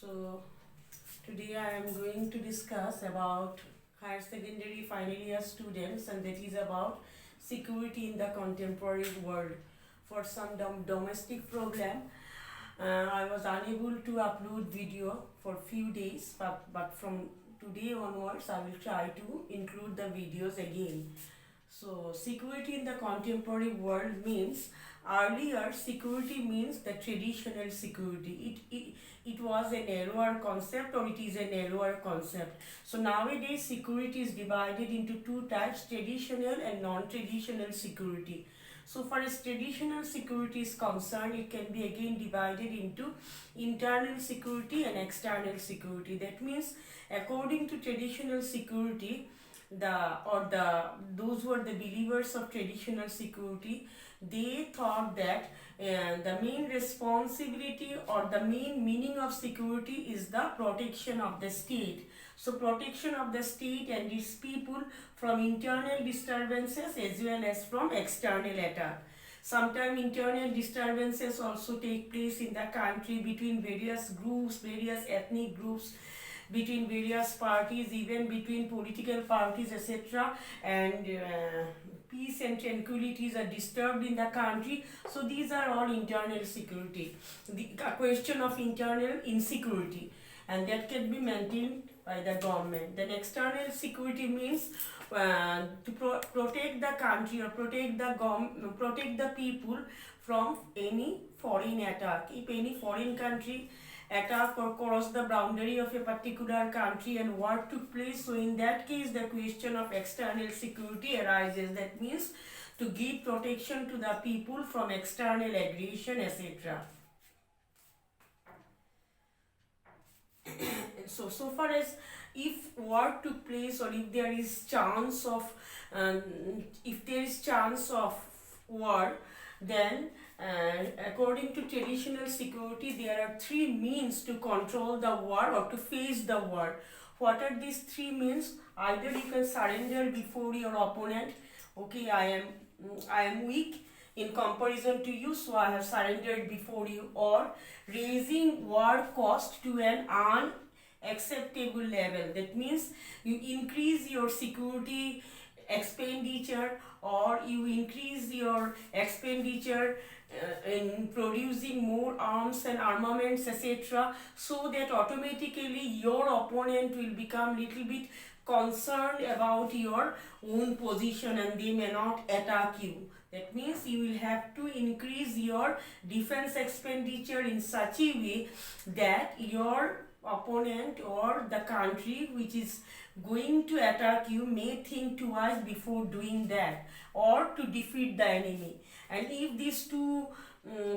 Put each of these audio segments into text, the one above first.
So today I am going to discuss about higher secondary final year students, and that is about security in the contemporary world. For some domestic problem, I was unable to upload video for few days, but from today onwards I will try to include the videos again. So security in the contemporary world means, earlier security means the traditional security. It was a narrower concept, or it is a narrower concept. So nowadays security is divided into two types: traditional and non-traditional security. So far as traditional security is concerned, it can be again divided into internal security and external security. That means, according to traditional security, those who are the believers of traditional security, they thought that the main responsibility or the main meaning of security is the protection of the state. So protection of the state and its people from internal disturbances as well as from external attack. Sometimes internal disturbances also take place in the country between various groups, various ethnic groups, between various parties, even between political parties, etc. And peace and tranquilities are disturbed in the country. So these are all internal security. The question of internal insecurity, and that can be maintained by the government. Then external security means to protect the country or protect the people from any foreign attack. If any foreign country attack or cross the boundary of a particular country and war took place, so in that case the question of external security arises. That means to give protection to the people from external aggression, etc. So far as if war took place, or if there is chance of war, then according to traditional security, there are three means to control the war or to face the war. What are these three means? Either you can surrender before your opponent. Okay, I am weak in comparison to you, so I have surrendered before you. Or raising war cost to an unacceptable level. That means you increase your security expenditure, or you increase your expenditure in producing more arms and armaments, etc., so that automatically your opponent will become little bit concerned about your own position and they may not attack you. That means you will have to increase your defense expenditure in such a way that your opponent or the country which is going to attack you may think twice before doing that, or to defeat the enemy. And if these two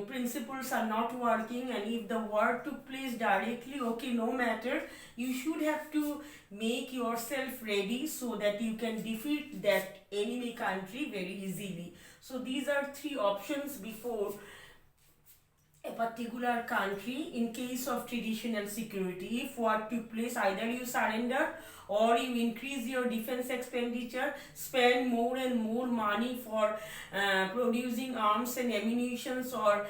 principles are not working, and if the war took place directly, okay, no matter, you should have to make yourself ready so that you can defeat that enemy country very easily. So these are three options before a particular country in case of traditional security. If war took place, either you surrender or you increase your defense expenditure, spend more and more money for producing arms and ammunition, or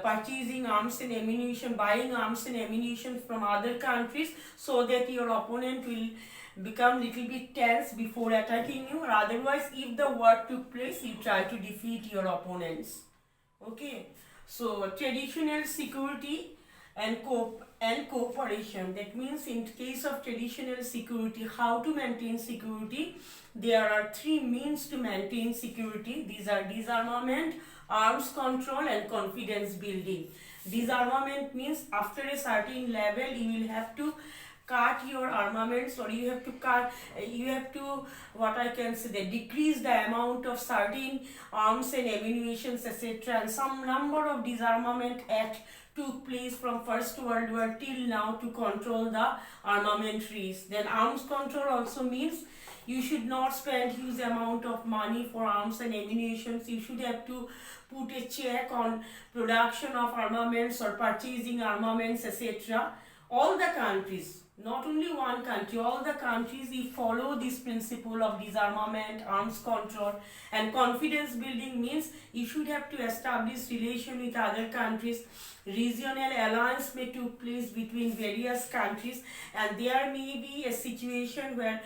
purchasing arms and ammunition, buying arms and ammunition from other countries, so that your opponent will become little bit tense before attacking you. Or otherwise, if the war took place, you try to defeat your opponents. Okay. So traditional security and cooperation. That means in case of traditional security, how to maintain security? There are three means to maintain security. These are disarmament, arms control, and confidence building. Disarmament means after a certain level you will have to cut your armaments, or you have to what I can say, decrease the amount of certain arms and ammunition, etc. And some number of disarmament act took place from First World War till now to control the armamentaries. Then arms control also means you should not spend huge amount of money for arms and ammunition. You should have to put a check on production of armaments or purchasing armaments, etc. all the countries, not only one country, all the countries, we follow this principle of disarmament, arms control, and confidence building. Means you should have to establish relation with other countries. Regional alliance may take place between various countries, and there may be a situation where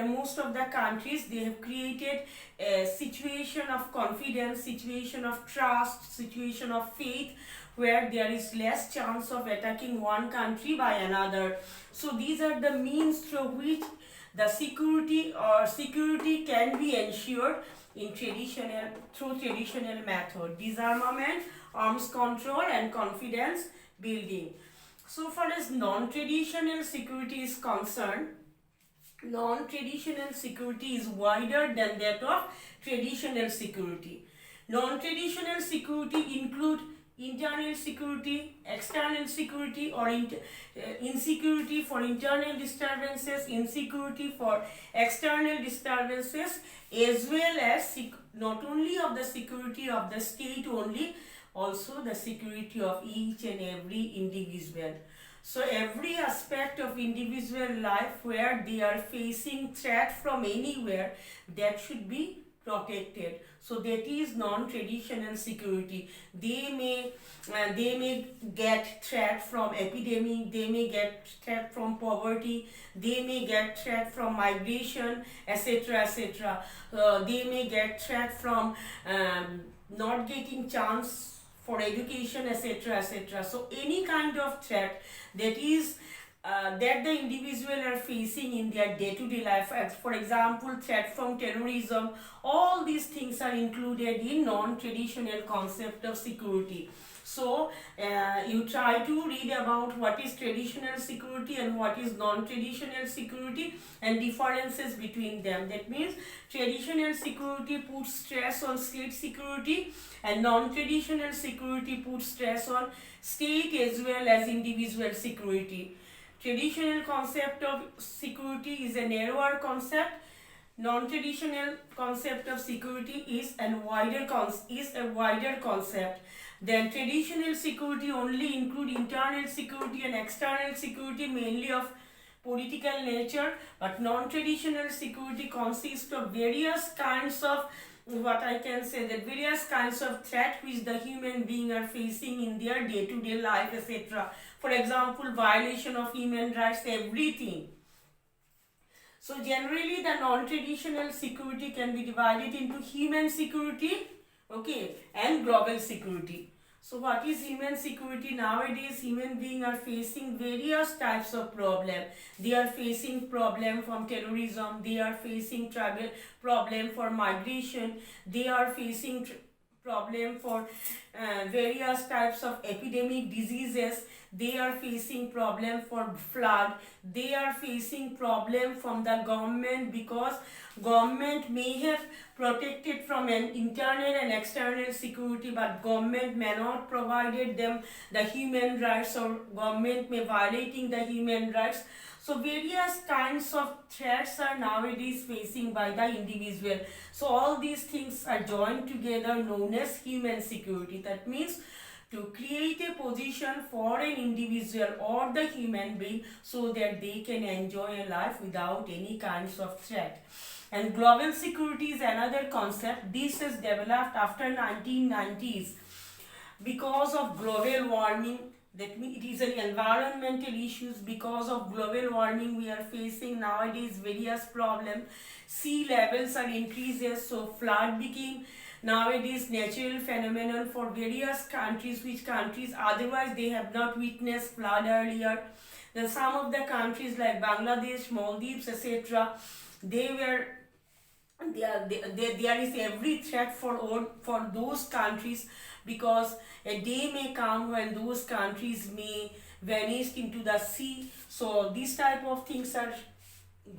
most of the countries, they have created a situation of confidence, situation of trust, situation of faith, where there is less chance of attacking one country by another. So these are the means through which the security can be ensured in through traditional method: disarmament, arms control, and confidence building. So far as non-traditional security is concerned, non-traditional security is wider than that of traditional security. Non-traditional security include internal security, external security, or insecurity for internal disturbances, insecurity for external disturbances, as well as not only of the security of the state only, also the security of each and every individual. So every aspect of individual life where they are facing threat from anywhere, that should be protected. So that is non-traditional security. They may get threat from epidemic, they may get threat from poverty, they may get threat from migration, etc., etc. They may get threat from not getting chance for education, etc., etc. So any kind of threat that is that the individual are facing in their day-to-day life, as for example threat from terrorism, all these things are included in non-traditional concept of security. So you try to read about what is traditional security and what is non-traditional security and differences between them. That means traditional security puts stress on state security, and non-traditional security puts stress on state as well as individual security. Traditional concept of security is a narrower concept. Non-traditional concept of security is a wider concept. Then traditional security only include internal security and external security, mainly of political nature, but non-traditional security consists of various kinds of, what I can say, that various kinds of threat which the human being are facing in their day-to-day life, etc. For example, violation of human rights, everything. So generally the non-traditional security can be divided into human security, okay, and global security. So what is human security? Nowadays human beings are facing various types of problem. They are facing problem from terrorism, they are facing travel problem for migration, they are facing problem for various types of epidemic diseases, they are facing problem for flood, they are facing problem from the government because government may have protected from an internal and external security, but government may not provided them the human rights, or government may violating the human rights. So various kinds of threats are nowadays facing by the individual. So all these things are joined together known as human security. That means to create a position for an individual or the human being so that they can enjoy a life without any kinds of threat. And global security is another concept. This is developed after 1990s because of global warming. That means it is an environmental issues. Because of global warming we are facing nowadays various problems. Sea levels are increases, so flood became nowadays natural phenomenon for various countries, which countries otherwise they have not witnessed flood earlier. Then some of the countries like Bangladesh, Maldives, etc., there is every threat for those countries, because a day may come when those countries may vanish into the sea. So these type of things are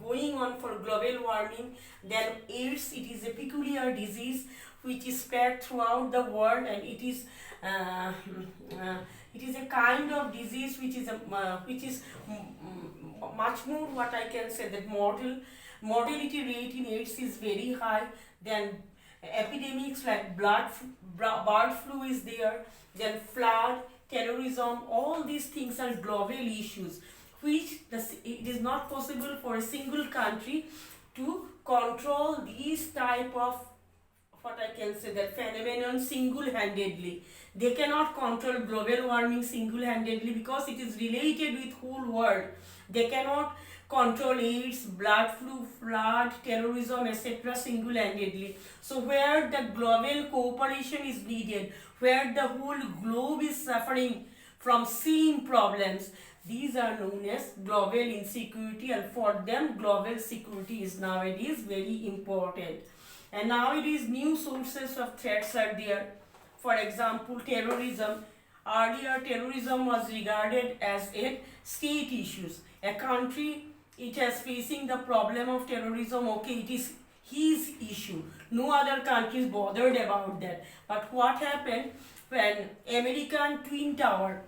going on for global warming. Then AIDS, it is a peculiar disease which is spread throughout the world, and it is a kind of disease which is much more, what I can say, that mortality rate in AIDS is very high. Then epidemics like bird flu is there, then flood, terrorism, all these things are global issues which it is not possible for a single country to control these type of, what I can say, that phenomenon single-handedly. They cannot control global warming single-handedly because it is related with whole world. They cannot control AIDS, blood flu, flood, terrorism, etc. single-handedly. So where the global cooperation is needed, where the whole globe is suffering from same problems, these are known as global insecurity, and for them global security is nowadays very important. And nowadays new sources of threats are there. For example, terrorism. Earlier terrorism was regarded as a state issue. A country, it is facing the problem of terrorism, okay, it is his issue. No other country is bothered about that. But what happened when American Twin Tower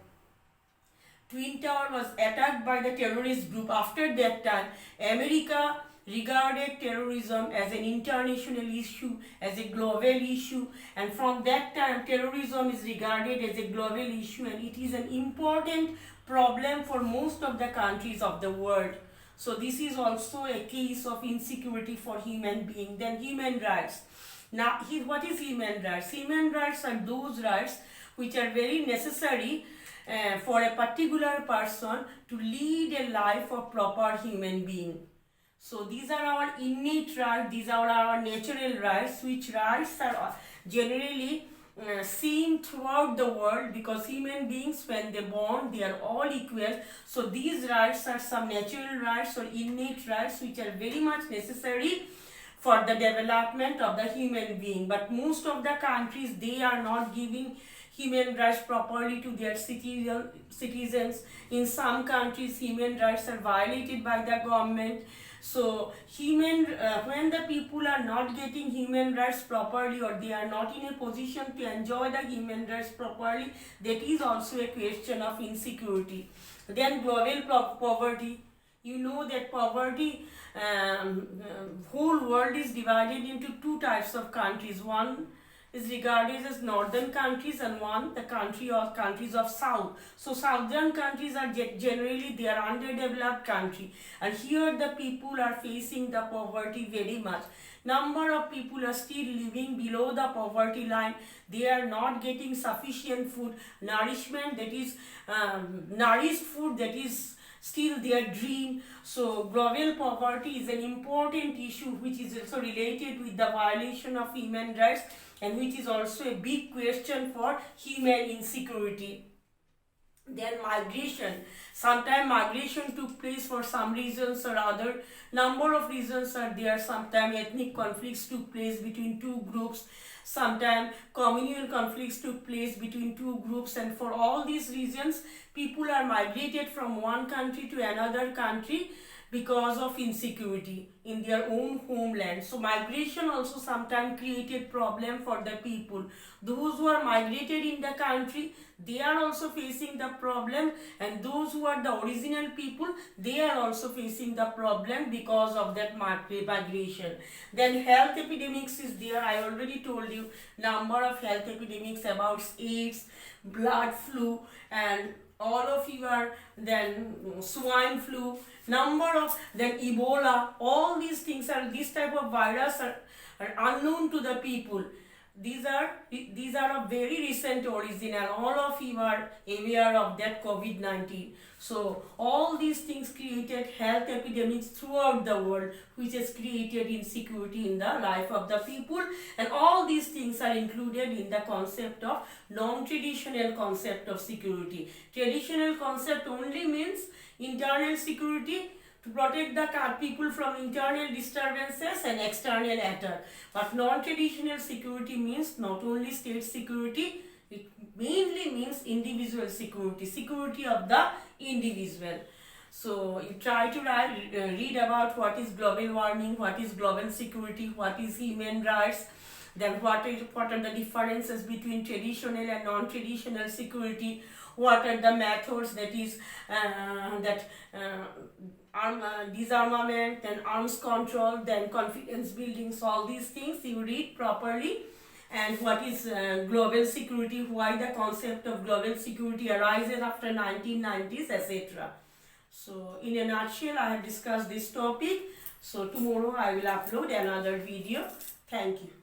was attacked by the terrorist group? After that time, America regarded terrorism as an international issue, as a global issue, and from that time terrorism is regarded as a global issue, and it is an important problem for most of the countries of the world. So this is also a case of insecurity for human being. Then human rights. Now what is human rights? Human rights are those rights which are very necessary for a particular person to lead a life of proper human being. So these are our innate rights, these are our natural rights, which rights are generally seen throughout the world, because human beings, when they born, they are all equal. So these rights are some natural rights or innate rights which are very much necessary for the development of the human being. But most of the countries, they are not giving human rights properly to their citizens. In some countries, human rights are violated by the government. So when the people are not getting human rights properly, or they are not in a position to enjoy the human rights properly, that is also a question of insecurity. Then global poverty. You know that poverty, whole world is divided into two types of countries. One is regarded as northern countries, and one the countries of south. So southern countries are generally, they are underdeveloped country, and here the people are facing the poverty very much. Number of people are still living below the poverty line. They are not getting sufficient food, nourishment, that is nourished food, that is still their dream. So global poverty is an important issue which is also related with the violation of human rights, and which is also a big question for human insecurity. Then migration. Sometimes migration took place for some reasons or other. Number of reasons are there. Sometimes ethnic conflicts took place between two groups. Sometimes communal conflicts took place between two groups, and for all these reasons, people are migrated from one country to another country because of insecurity in their own homeland. So migration also sometimes created problem for the people. Those who are migrated in the country, they are also facing the problem, and those who are the original people, they are also facing the problem because of that migration. Then health epidemics is there. I already told you number of health epidemics about AIDS, blood flu, and all of you are, then swine flu, number of, then Ebola. All these things are, this type of virus are unknown to the people. These are of very recent origin, and all of you are aware of that COVID-19. So all these things created health epidemics throughout the world, which has created insecurity in the life of the people, and all these things are included in the concept of non-traditional concept of security. Traditional concept only means internal security, to protect the people from internal disturbances and external attack. But non-traditional security means not only state security, it mainly means individual security, security of the individual. So you try to read about what is global warming, what is global security, what is human rights, then what are the differences between traditional and non-traditional security, what are the methods, that is disarmament, then arms control, then confidence building. So all these things you read properly, and what is global security, why the concept of global security arises after 1990s, etc. So in a nutshell, I have discussed this topic. So tomorrow I will upload another video. Thank you.